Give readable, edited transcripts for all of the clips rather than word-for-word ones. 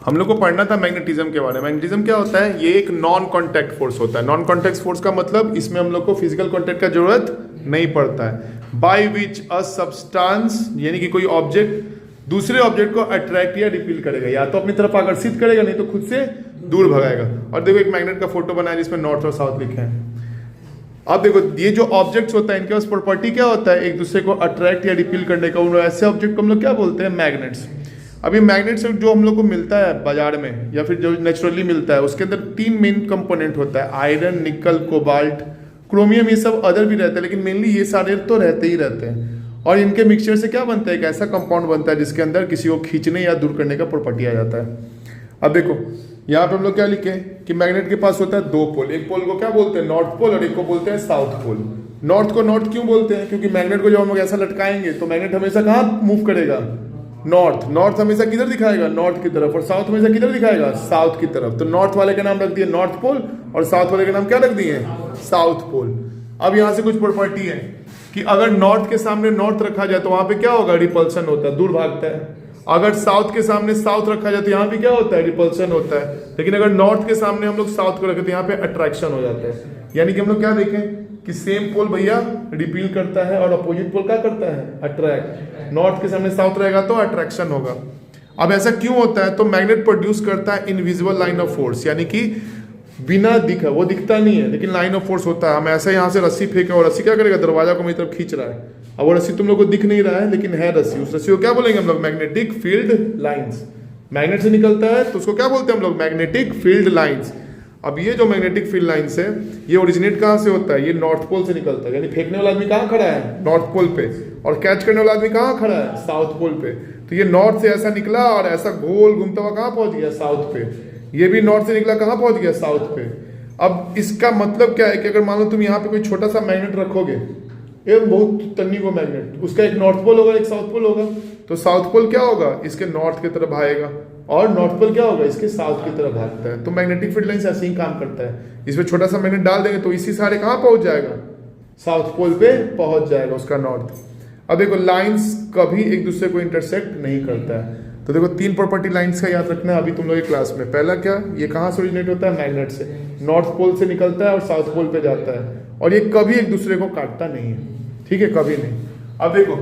हम लोग को पढ़ना था मैग्नेटिज्म के बारे में। मैग्नेटिज्म क्या होता है? ये एक नॉन कॉन्टैक्ट फोर्स होता है। नॉन कॉन्टैक्ट फोर्स का मतलब इसमें हम लोग को फिजिकल कॉन्टैक्ट का जरूरत नहीं पड़ता है। बाय विच अ सब्सटेंस, यानी कि कोई ऑब्जेक्ट दूसरे ऑब्जेक्ट को अट्रैक्ट या रिपील करेगा, या तो अपनी तरफ आकर्षित करेगा, नहीं तो खुद से दूर भगाएगा। और देखो एक मैग्नेट का फोटो बनाया जिसमें नॉर्थ और साउथ लिखे हैं। अब देखो ये जो ऑब्जेक्ट्स होता है इनके पास प्रॉपर्टी क्या होता है? एक दूसरे को अट्रैक्ट या रिपील करने का। ऐसे ऑब्जेक्ट को हम लोग क्या बोलते हैं? मैग्नेट्स। अभी मैग्नेट्स जो हम लोग को मिलता है बाजार में या फिर जो नेचुरली मिलता है, उसके अंदर 3 मेन कंपोनेंट होता है, आयरन, निकल, कोबाल्ट, क्रोमियम। ये सब अदर भी रहते हैं, लेकिन मेनली ये सारे तो रहते ही रहते हैं। और इनके मिक्सचर से क्या बनता है? एक ऐसा कंपाउंड बनता है जिसके अंदर किसी को खींचने या दूर करने का प्रॉपर्टी आ जाता है। अब देखो यहाँ पे हम लोग क्या लिखे कि मैग्नेट के पास होता है 2 पोल। एक पोल को क्या बोलते हैं? नॉर्थ पोल, और एक को बोलते हैं साउथ पोल। नॉर्थ को नॉर्थ क्यों बोलते हैं? क्योंकि मैग्नेट को जब हम लोग ऐसा लटकाएंगे तो मैग्नेट हमेशा कहाँ मूव करेगा? नॉर्थ। नॉर्थ हमेशा किधर दिखाएगा? नॉर्थ की तरफ। और साउथ हमेशा किधर दिखाएगा? साउथ की तरफ। तो नॉर्थ वाले का नाम रख दिए नॉर्थ पोल, और साउथ वाले का नाम क्या रख दिए? South pole. अब यहाँ से कुछ प्रॉपर्टी है कि अगर नॉर्थ के सामने नॉर्थ रखा जाए तो वहां पे क्या होगा? रिपल्सन होता है, दूर भागता है। अगर साउथ के सामने साउथ रखा जाए तो यहाँ भी क्या होता है? रिपल्सन होता है। लेकिन अगर नॉर्थ के सामने हम लोग साउथ को रखें तो यहाँ पे अट्रैक्शन हो जाता है। यानी कि हम लोग क्या देखें कि सेम पोल भैया रिपील करता है और अपोजिट पोल क्या करता है? अट्रैक्ट। नॉर्थ के सामने साउथ रहेगा तो अट्रैक्शन होगा। अब ऐसा क्यों होता है? तो मैग्नेट प्रोड्यूस करता है इनविजिबल लाइन ऑफ फोर्स, यानी कि बिना दिखा, वो दिखता नहीं है लेकिन लाइन ऑफ फोर्स होता है। हम ऐसे यहाँ से रस्सी फेंके और रस्सी क्या करेगा? दरवाजा को मेरी तरफ खींच रहा है। अब वो रस्सी तुम लोग को दिख नहीं रहा है लेकिन है रस्सी। उस रस्सी को क्या बोलेंगे हम लोग? Magnetic field lines. मैग्नेट से निकलता है तो उसको क्या बोलते हैं हम लोग? Magnetic field lines. अब ये जो मैग्नेटिक फील्ड लाइंस है ये ओरिजिनेट कहाँ से होता है? ये नॉर्थ पोल से निकलता है। यानी फेंकने वाला आदमी कहाँ खड़ा है? नॉर्थ पोल पे। और कैच करने वाला आदमी कहाँ खड़ा है? साउथ पोल पे। तो ये नॉर्थ से ऐसा निकला और ऐसा गोल घूमता हुआ कहाँ पहुंच गया? साउथ पे। ये भी नॉर्थ से निकला, कहाँ पहुंच गया? साउथ पे। अब इसका मतलब क्या है कि अगर मान लो तुम यहाँ पे कोई छोटा सा मैग्नेट रखोगे, ये बहुत तन्नी को मैग्नेट, उसका एक नॉर्थ पोल होगा, एक साउथ पोल होगा। तो साउथ पोल क्या होगा? इसके नॉर्थ की तरफ भागेगा, और नॉर्थ पोल क्या होगा? इसके साउथ की तरफ भागता है। तो मैग्नेटिक फील्ड लाइन ऐसे ही काम करता है। इसमें छोटा सा मैग्नेट डाल देंगे तो इसी सारे कहाँ पहुंच जाएगा? साउथ पोल पे पहुंच जाएगा उसका नॉर्थ। अब देखो लाइन्स कभी एक दूसरे को इंटरसेक्ट नहीं करता है। तो देखो 3 प्रॉपर्टी लाइंस का याद रखना है अभी तुम लोग क्लास में। पहला क्या? ये कहाँ से ओरिजिनेट होता है? मैग्नेट से। नॉर्थ पोल से निकलता है और साउथ पोल पे जाता है, और ये कभी एक दूसरे को काटता नहीं है। ठीक है, कभी नहीं। अब देखो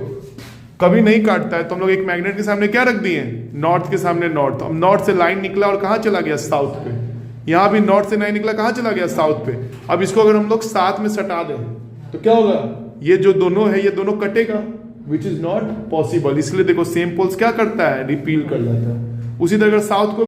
कभी नहीं काटता है तो हम लोग एक मैग्नेट के सामने क्या रख दिए? नॉर्थ के सामने नॉर्थ। अब नॉर्थ से लाइन निकला और कहाँ चला गया? साउथ पे। यहाँ भी नॉर्थ से लाइन निकला, कहाँ चला गया? साउथ पे। अब इसको अगर हम लोग साथ में सटा दें तो क्या होगा? ये जो दोनों है ये दोनों कटेगा, विच इज नॉट पॉसिबल। इसलिए देखो सेम पोल्स क्या करता है? रिपील कर लेता है। उसी तरह अगर साउथ को